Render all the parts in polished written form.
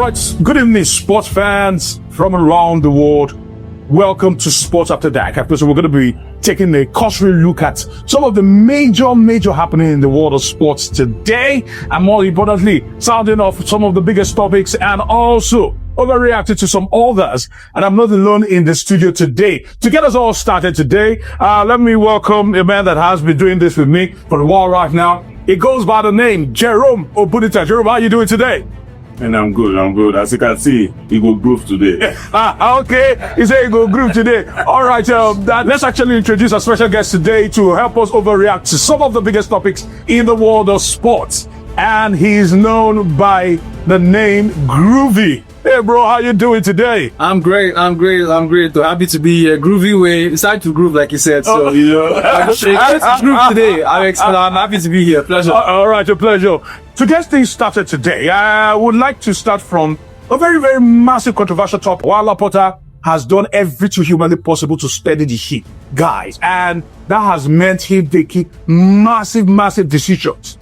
right, good evening, sports fans from around the world. Welcome to Sports After Dark. Episode, we're going to be taking a cursory look at some of the major happening in the world of sports today, and more importantly, sounding off some of the biggest topics and also overreacted to some others. And I'm not alone in the studio today. To get us all started today, let me welcome a man that has been doing this with me for a while right now. It goes by the name Jerome Obunita. Jerome, how are you doing today? And I'm good. As you can see, he go groove today. Okay, he said he go groove today. All right, let's actually introduce our special guest today to help us overreact to some of the biggest topics in the world of sports. And he's known by the name Groovy. Hey bro, how you doing today? I'm great. So happy to be here. Groovy way. It's time to groove, like you said. So, You know, let's groove today. I'm happy to be here. Pleasure. All right, a pleasure. To get things started today, I would like to start from a very massive controversial topic. While Laporta has done everything humanly possible to steady the ship, guys, and that has meant him taking massive decisions.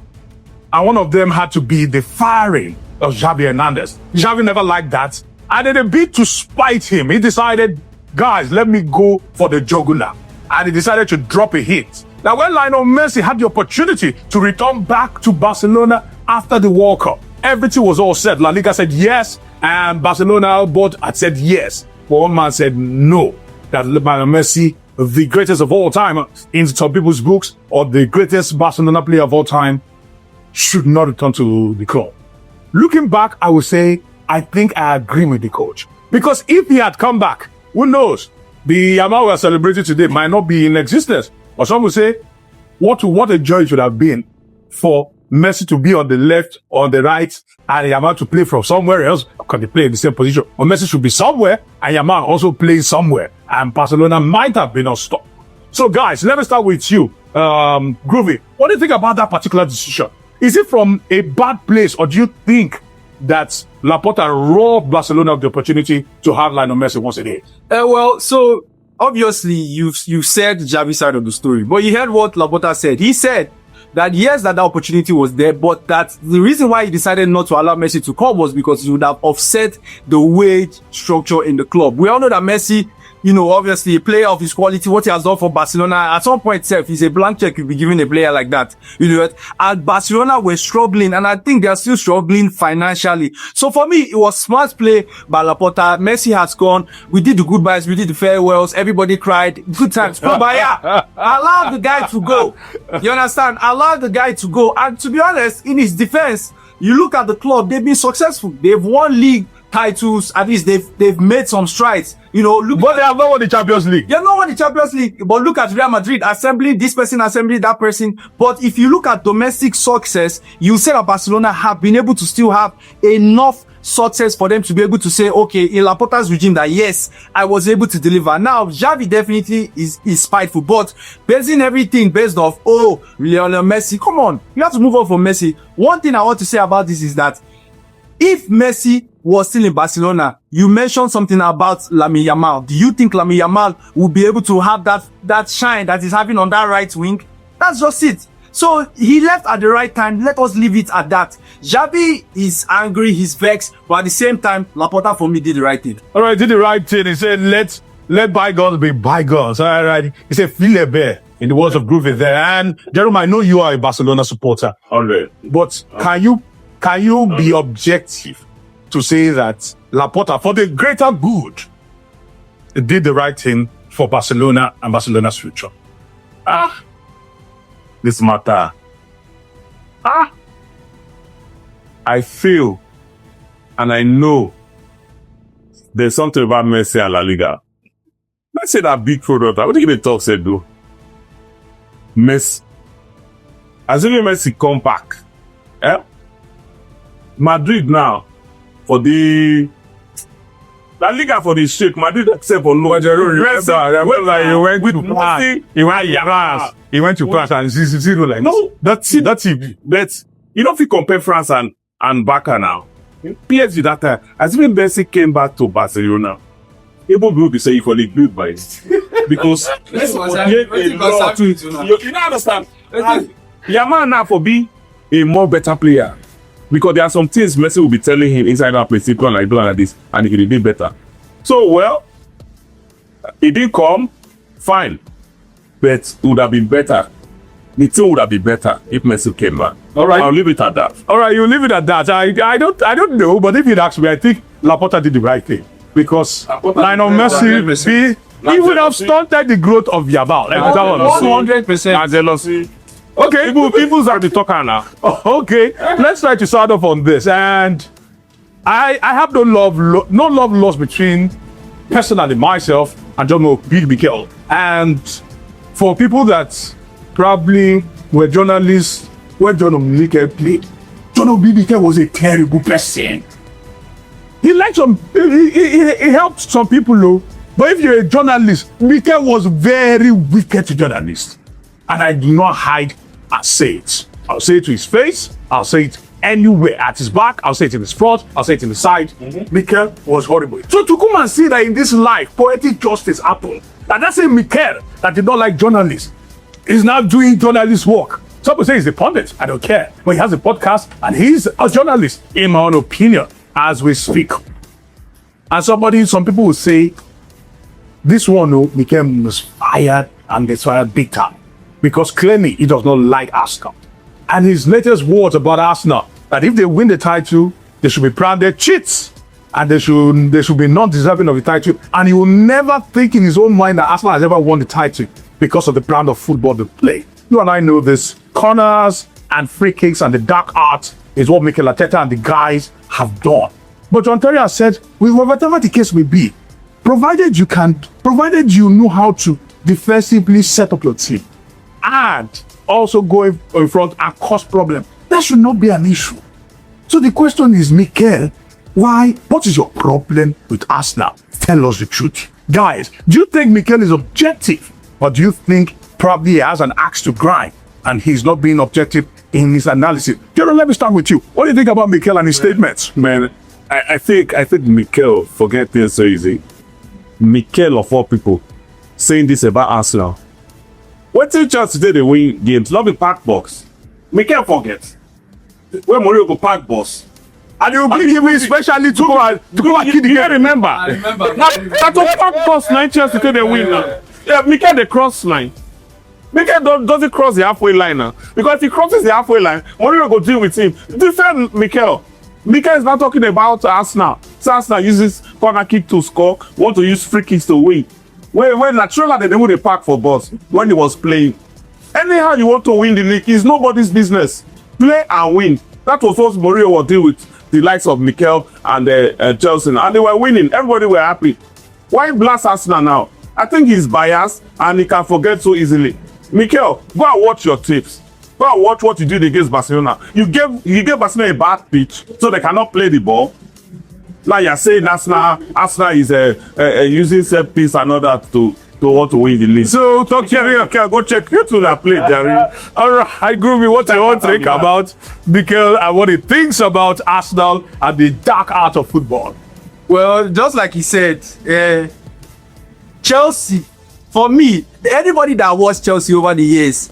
And one of them had to be the firing of Xavi Hernandez. Xavi never liked that. And in a bid to spite him, he decided, guys, let me go for the jugular. And he decided to drop a hit. Now, when Lionel Messi had the opportunity to return back to Barcelona after the World Cup, everything was all set. La Liga said yes, and Barcelona board had said yes. But one man said no, that Lionel Messi, the greatest of all time in some people's books, or the greatest Barcelona player of all time, should not return to the club. Looking back, I would say, I think I agree with the coach. Because if he had come back, who knows? The Yamal we are celebrating today might not be in existence. Or some will say, what a joy it would have been for Messi to be on the left or the right and Yamal to play from somewhere else. Because they play in the same position. Or Messi should be somewhere and Yamal also plays somewhere. And Barcelona might have been unstopped. So guys, let me start with you, Groovy. What do you think about that particular decision? Is it from a bad place, or do you think that Laporta robbed Barcelona of the opportunity to have Lionel Messi once again? Well, so obviously you said Xavi's side of the story, but you heard what Laporta said. He said that yes, that opportunity was there, but that the reason why he decided not to allow Messi to come was because he would have offset the wage structure in the club. We all know that Messi, obviously a player of his quality, what he has done for Barcelona, at some point itself, he's a blank check you'll be giving a player like that. And Barcelona were struggling, and I think they're still struggling financially. So for me, it was smart play by Laporta. Messi has gone. We did the goodbyes, we did the farewells, everybody cried. Good times. But yeah, allow the guy to go. You understand? Allow the guy to go. And to be honest, in his defense, you look at the club, they've been successful. They've won league titles, at least they've made some strides. But they have not won the Champions League. They have not won the Champions League. But look at Real Madrid assembling this person, assembling that person. But if you look at domestic success, you say that Barcelona have been able to still have enough success for them to be able to say, okay, in Laporta's regime, that yes, I was able to deliver. Now, Xavi definitely is spiteful, but basing everything based off, Lionel Messi, come on, you have to move on from Messi. One thing I want to say about this is that if Messi was still in Barcelona, you mentioned something about Lamine Yamal. Do you think Lamine Yamal will be able to have that shine that he's having on that right wing? That's just it. So he left at the right time. Let us leave it at that. Xavi is angry, he's vexed, but at the same time, Laporta for me did the right thing. All right, did the right thing. He said, let bygones be bygones. All right. He said, feel a bear. In the words of Groovy there. And Jerome, I know you are a Barcelona supporter. 100. But can you be objective to say that Laporta, for the greater good, did the right thing for Barcelona and Barcelona's future? This matter. I feel and I know there's something about Messi and La Liga. Messi that big product. What do you talk said though? Messi. Assuming Messi come back. Madrid now for the La Liga for the shake. Madrid accept or no. He went to France and 0 like no, that's it. But you don't feel compare France and Barca now. PSG that time, as when Messi came back to Barcelona, able will be saying equally good by it. Because you don't understand. Yamal now for be a more better player. Because there are some things Messi will be telling him inside that place, do like this, and he will do better. So, well, he didn't come, fine. But it would have been better. The team would have been better if Messi came back. All right. I'll leave it at that. All right, you leave it at that. I don't know, but if you'd ask me, I think Laporta did the right thing. Because Lionel Messi, he would have stunted the growth of Yabal. 100%. Jealousy. Okay. People's are the talker now. Oh, okay, let's try to start off on this. And I have no love lost between personally myself and John Big Mikel. And for people that probably were journalists where John Mikel played, John Mikel was a terrible person. He liked he helped some people though. But if you're a journalist, Mikel was very wicked to journalists. And I do not hide and say it. I'll say it to his face. I'll say it anywhere. At his back. I'll say it in his front. I'll say it in the side. Mikel was horrible. So to come and see that in this life, poetic justice happened. And that's a Mikel that did not like journalists is now doing journalist work. Some people say he's a pundit. I don't care. But he has a podcast and he's a journalist, in my own opinion, as we speak. And some people will say, this one, Mikel was fired and gets fired big time. Because clearly he does not like Arsenal. And his latest words about Arsenal, that if they win the title, they should be branded cheats. And they should be non-deserving of the title. And he will never think in his own mind that Arsenal has ever won the title because of the brand of football they play. You and I know this. Corners and free kicks and the dark art is what Mikel Arteta and the guys have done. But John Terry has said, whatever the case may be, provided you know how to defensively set up your team and also go in front and cause problem, that should not be an issue. So the question is, Mikel, what is your problem with Arsenal? Tell us the truth. Guys, do you think Mikel is objective? Or do you think probably he has an axe to grind and he's not being objective in his analysis? Jerome, let me start with you. What do you think about Mikel and his statements? Man, I think Mikel forget things so easy. Mikel of all people saying this about Arsenal. What did just today they win games? Not be pack box. Mikel forget. Where Mourinho go pack boss. And you bring him especially to go and kill the game. Remember. That was pack boss 9 years today they win now. Yeah, Mikel the cross line. Mikel doesn't cross the halfway line now. Because if he crosses the halfway line, Mourinho go deal with him. Defend Mikel. Mikel is not talking about Arsenal. So Arsenal uses corner kick to score, want to use free kicks to win. When naturally they would pack for boss when he was playing. Anyhow you want to win the league, it's nobody's business. Play and win. That was what Mourinho will deal with the likes of Mikel and Chelsea. And they were winning. Everybody were happy. Why blast Arsenal now? I think he's biased and he can forget so easily. Mikel, go and watch your tips. Go and watch what you did against Barcelona. You gave Barcelona a bad pitch so they cannot play the ball. Now you're saying Arsenal is using set piece and all that to want to win the league. So talk Jerry, okay, go check you to that play, Jerry. All right, I agree with what I want to think about Mikel and what he thinks about Arsenal and the dark art of football. Well, just like he said, Chelsea, for me, anybody that watched Chelsea over the years,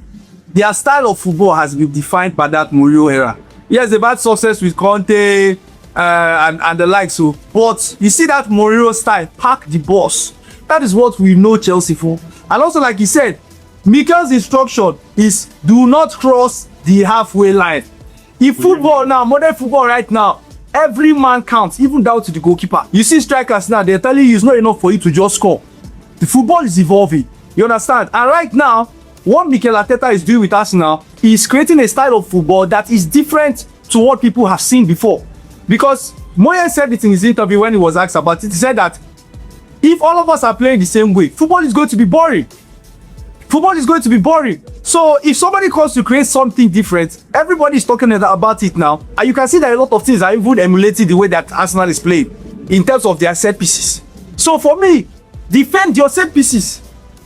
their style of football has been defined by that Mourinho era. Yes, they've had success with Conte and the like, so, but you see that Mourinho style, pack the boss. That is what we know Chelsea for. And also, like he said, Mikel's instruction is do not cross the halfway line. In football now, modern football right now, every man counts, even down to the goalkeeper. You see strikers now, they're telling you it's not enough for you to just score. The football is evolving. You understand? And right now, what Mikel Arteta is doing with Arsenal is creating a style of football that is different to what people have seen before. Because Moyes said it in his interview when he was asked about it. He said that if all of us are playing the same way, football is going to be boring. Football is going to be boring. So if somebody comes to create something different, everybody is talking about it now. And you can see that a lot of things are even emulating the way that Arsenal is playing in terms of their set pieces. So for me, defend your set pieces.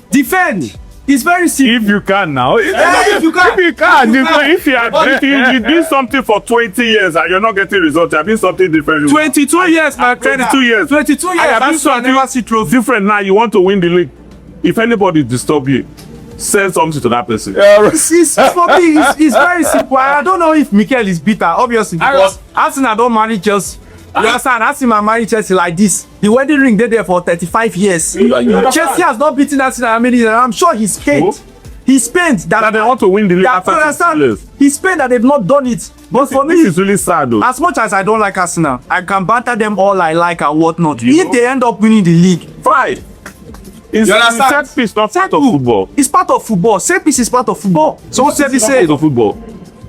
Defend. It's very simple. If you can now. If you can. If you did something for 20 years and you're not getting results, you're doing something different. 22 years, my 22 years. 22 years. I have been something different now. You want to win the league. If anybody disturb you, send something to that person. For me, it's very simple. I don't know if Mikel is bitter, obviously, because Arsenal don't marry Chelsea. You understand? Arsenal marry Chelsea like this. The wedding ring they there for 35 years. Chelsea has not beaten Arsenal how many years, and I'm sure he's paid. He's paid that they want to win the league after 6 years. He's paid that they've not done it. But for me, it's really sad though. As much as I don't like Arsenal, I can banter them all I like and whatnot. If they end up winning the league, fine. It's set piece, not part of football. It's part of football. Set piece is part of football. So what set piece say? Of football.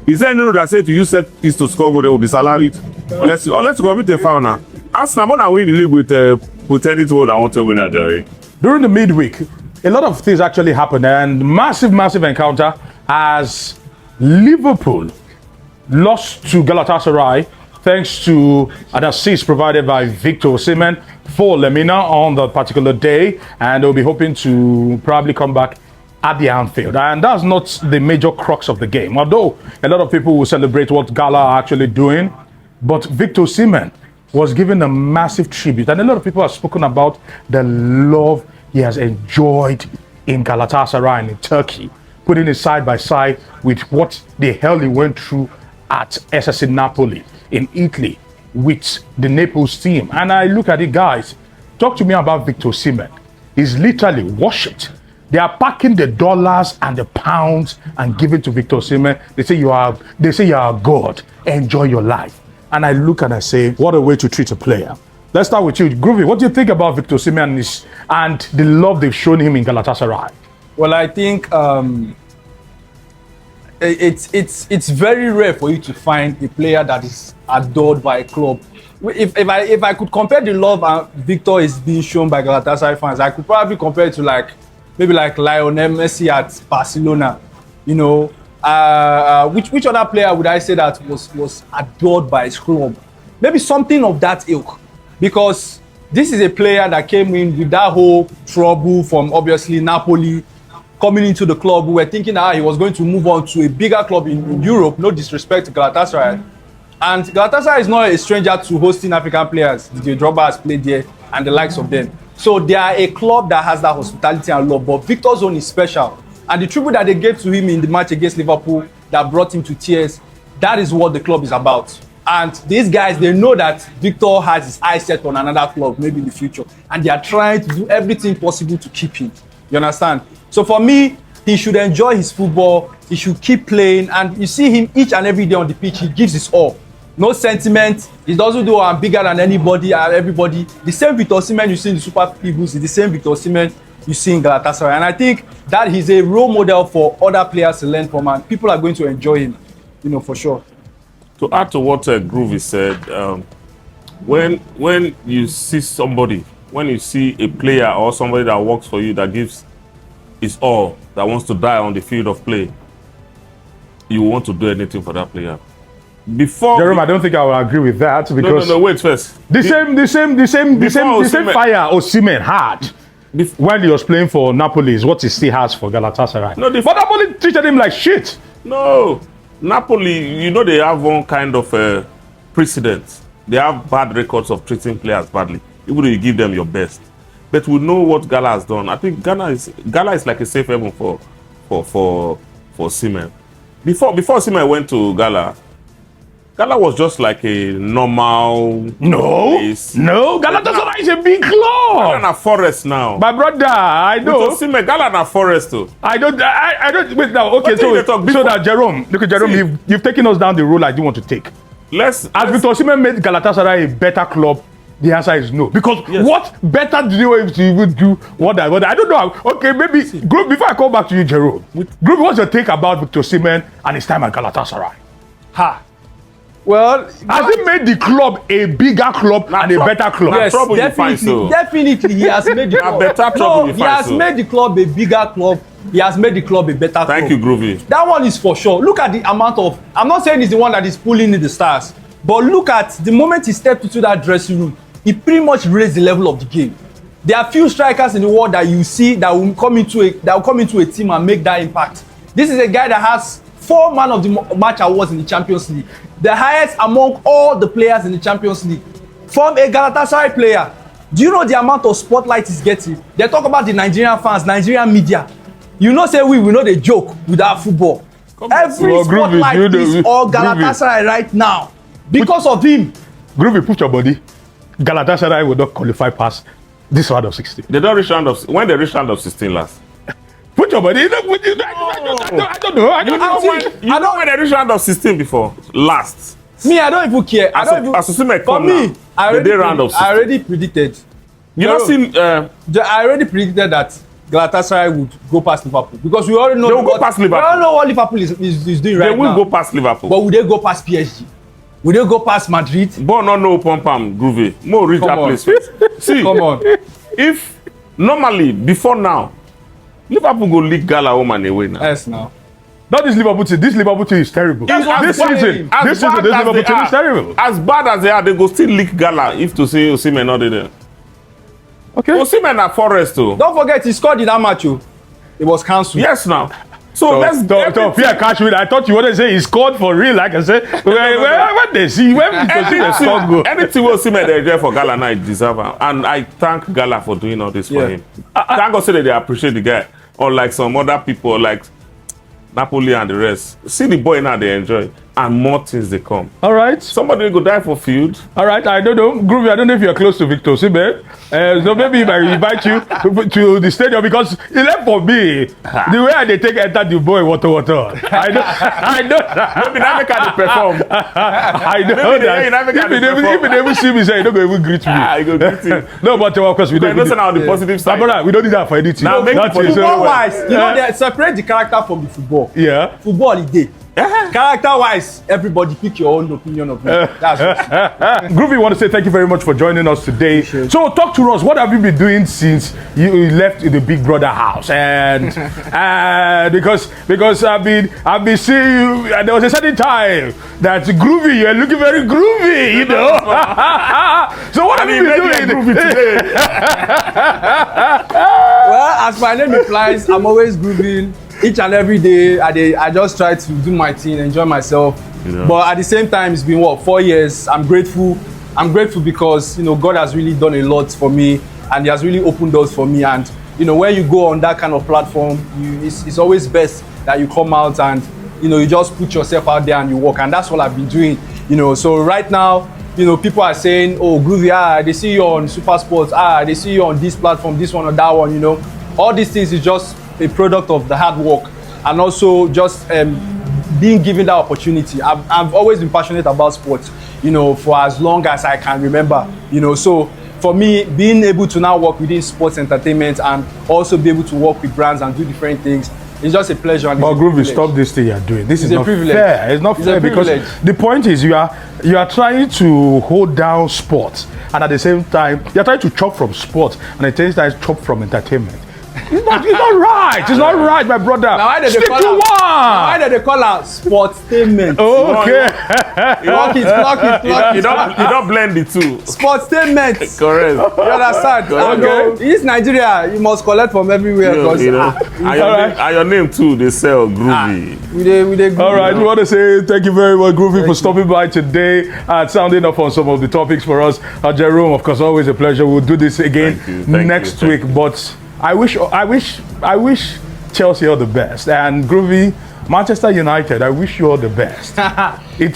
Is there anyone that said to use set piece to score goal, they will be salaried? Unless you commit a foul now. Arsenal want to win the league with pretending to I want to win at the During the midweek, a lot of things actually happened, and massive encounter as Liverpool lost to Galatasaray thanks to an assist provided by Victor Osimhen for Lemina on that particular day, and they'll be hoping to probably come back at the Anfield. And that's not the major crux of the game, although a lot of people will celebrate what Gala are actually doing. But Victor Osimhen was given a massive tribute, and a lot of people have spoken about the love he has enjoyed in Galatasaray and in Turkey, putting it side by side with what the hell he went through at SSC Napoli in Italy with the Naples team. And I look at it, guys, talk to me about Victor Osimhen. He's literally worshipped. They are packing the dollars and the pounds and giving to Victor Osimhen. They say you are a god. Enjoy your life. And I look and I say, what a way to treat a player. Let's start with you, Groovy. What do you think about Victor Osimhen and the love they've shown him in Galatasaray? Well, I think it's very rare for you to find a player that is adored by a club. If I could compare the love Victor is being shown by Galatasaray fans, I could probably compare it to maybe Lionel Messi at Barcelona. You know, which other player would I say that was adored by his club? Maybe something of that ilk, because this is a player that came in with that whole trouble from obviously Napoli. Coming into the club, we were thinking that he was going to move on to a bigger club in Europe. No disrespect to Galatasaray. And Galatasaray is not a stranger to hosting African players. The Drogba has played there and the likes of them. So they are a club that has that hospitality and love. But Victor's own is special. And the tribute that they gave to him in the match against Liverpool that brought him to tears, that is what the club is about. And these guys, they know that Victor has his eyes set on another club, maybe in the future. And they are trying to do everything possible to keep him. You understand? So for me, he should enjoy his football. He should keep playing. And you see him each and every day on the pitch. He gives his all. No sentiment. He doesn't do I'm bigger than anybody and everybody. The same Victor Osimhen you see in the Super Eagles is the same Victor Osimhen you see in Galatasaray. And I think that he's a role model for other players to learn from. And people are going to enjoy him, you know, for sure. To add to what Groovy said, when you see somebody, when you see a player or somebody that works for you that gives his all, that wants to die on the field of play, you want to do anything for that player. Jerome, I don't think I will agree with that, because no, wait first. The same fire Osimhen had when he was playing for Napoli is what he still has for Galatasaray. No, but Napoli treated him like shit. No, Napoli, you know, they have one kind of precedent. They have bad records of treating players badly, even though you give them your best. But we know what Gala has done. I think Gala is like a safe haven for Osimhen. Before Osimhen went to Gala was just like a normal place. No, Galatasaray is a big club. Gala na forest now. My brother, I know. Osimhen, Gala na forest too. I don't wait now. Okay, so that Jerome, look at Jerome, you've taken us down the road I didn't want to take. As Victor Osimhen made Galatasaray a better club, the answer is no. Because what better do you even do? What I don't know. Okay, maybe group. Before I come back to you, Jerome, group, what's your take about Victor Osimhen and his time at Galatasaray? Well, has he made the club a bigger club and a better club? Yes, definitely he has made the club. He has made the club a bigger club. He has made the club a better club. Thank you, Groovy. That one is for sure. Look at the amount of, I'm not saying he's the one that is pulling in the stars, but look at the moment he stepped into that dressing room, he pretty much raised the level of the game. There are few strikers in the world that you see that will come into a team and make that impact. This is a guy that has 4 man of the match awards in the Champions League, the highest among all the players in the Champions League. From a Galatasaray player, do you know the amount of spotlight he's getting? They talk about the Nigerian fans, Nigerian media. You know, say we know the joke with our football. Every spotlight is all Galatasaray right now because of him. Groovy, put your body. Galatasaray will not qualify past this round of 16. They don't reach round of when they reach round of 16 last. Put your body. I don't know. I don't know. When they reach round of 16 before last. Me, I don't even care. I don't even. As Osimhen For come me, now, I I already predicted. You don't see. I already predicted that Galatasaray would go past Liverpool because we already know. They will go past Liverpool. We already know what Liverpool is doing right now. They will go past Liverpool. But will they go past PSG? Will they go past Madrid? But no pom groovy. More reach that place first. See, come on. If normally before now, Liverpool go league Gala home and away now. Yes, now. Not this Liverpool team. This Liverpool team is terrible. This season, this Liverpool team is terrible. As bad as they are, they go still league Gala if to say Osimhen not there. Okay. Osimhen at Forest too. Don't forget he scored in that match. It was cancelled. Yes, now. So let's catch me. I thought you wanted to say he scored for real. Like I said, when they see when they score goal. Anything Osimhen they there for Gala now, he deserve it. And I thank Gala for doing all this for him. Thank God say that they appreciate the guy. Unlike some other people like Napoli and the rest. See the boy now they enjoy. And more things they come. All right. Somebody will go die for field. All right. I don't know. Groovy, I don't know if you're close to Victor Osimhen. So maybe if I invite you to the stadium because he left for me. The way they take enter the boy, water. I know. Maybe that make her perform. I know that. If he never see me, say, he don't go even greet me. I go greet him. No, but of course, we don't. Listen on the positive side. Brother, we don't need that for anything. Now, football-wise, you know, they separate the character from the football. Yeah. Football is day. Character-wise, everybody pick your own opinion of it. That's Groovy, want to say thank you very much for joining us today. So talk to us. What have you been doing since you left the Big Brother house? And because I've been seeing you. There was a certain time that Groovy, you're looking very groovy, you know. So what have you been doing? Groovy today. Well, as my name implies, I'm always grooving. Each and every day, I just try to do my thing, enjoy myself. Yeah. But at the same time, it's been 4 years. I'm grateful. I'm grateful because God has really done a lot for me, and He has really opened doors for me. And when you go on that kind of platform, it's always best that you come out and you just put yourself out there and you work. And that's what I've been doing. So right now, people are saying, "Oh, Groovy, they see you on Super Sports. They see you on this platform, this one or that one." All these things is just a product of the hard work and also just being given that opportunity. I've always been passionate about sports, for as long as I can remember, so for me, being able to now work within sports entertainment and also be able to work with brands and do different things, it's just a pleasure. And but Groovy, stop this thing you're doing. This is not fair. It's not fair because the point is you are trying to hold down sports and at the same time you're trying to chop from sports and at the same time chop from entertainment. It's not right. It's not right, my brother. Now why did Stick to one. Why did they call out sportainment? Okay. Block it. You don't blend the two. Sportainment. Correct. You understand? Okay. It's Nigeria. You must collect from everywhere. And your name too. They sell Groovy. We they all right. We want to say thank you very much, Groovy, for stopping by today and sounding up on some of the topics for us. Jerome, of course, always a pleasure. We'll do this again next week. But I wish Chelsea all the best and Groovy, Manchester United. I wish you all the best.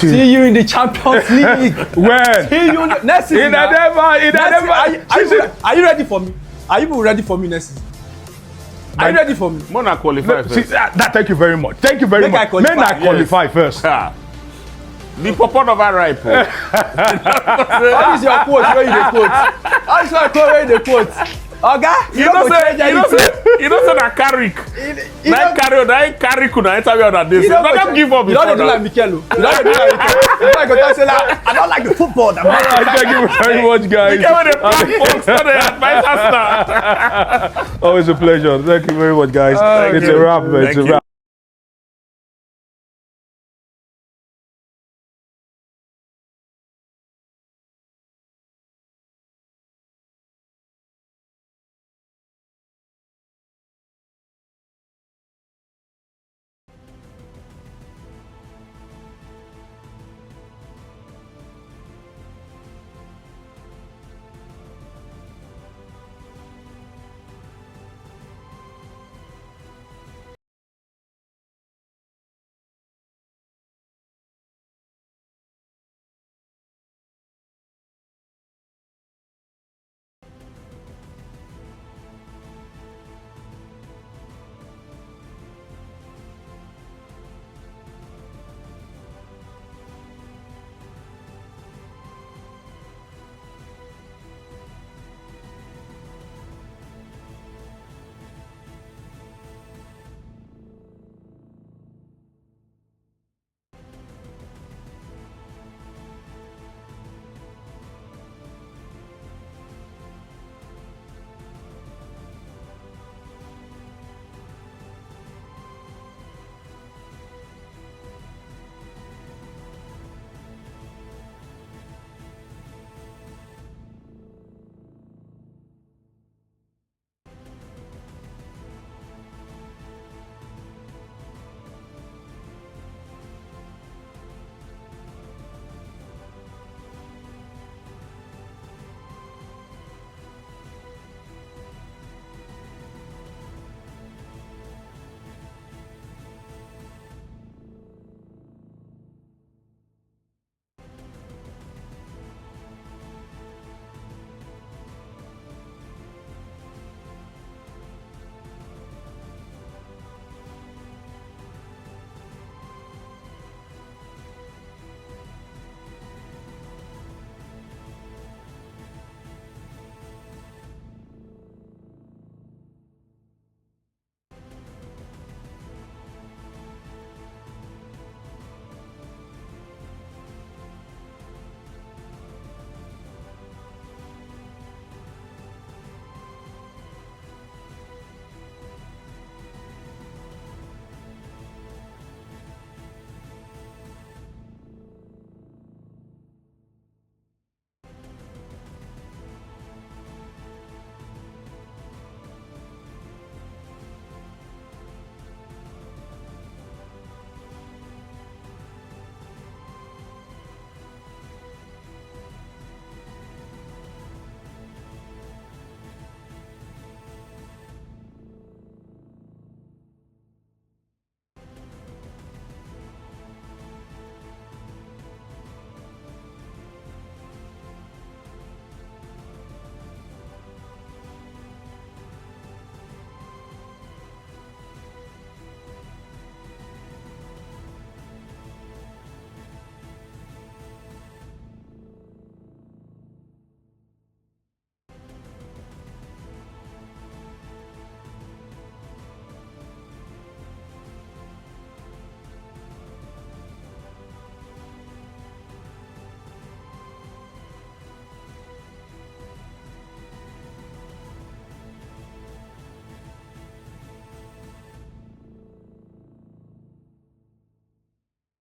See you in the Champions League. When? See you next season. Are you ready for me? Are you ready for me next season? Are you ready for me? Mona qualify first. Thank you very much. Thank you very much. Men I qualify first. The purport of our right. What is your quote? Where you quote? How is your quote? Where you quote? Okay, you don't say that Carrick. That Carrick could enter me on that day. Don't give up. You don't do like Mikel. You don't do like Mikel. I don't like the football. Thank you very much, guys. Always a pleasure. Thank you very much, guys. It's a wrap, man. It's a wrap.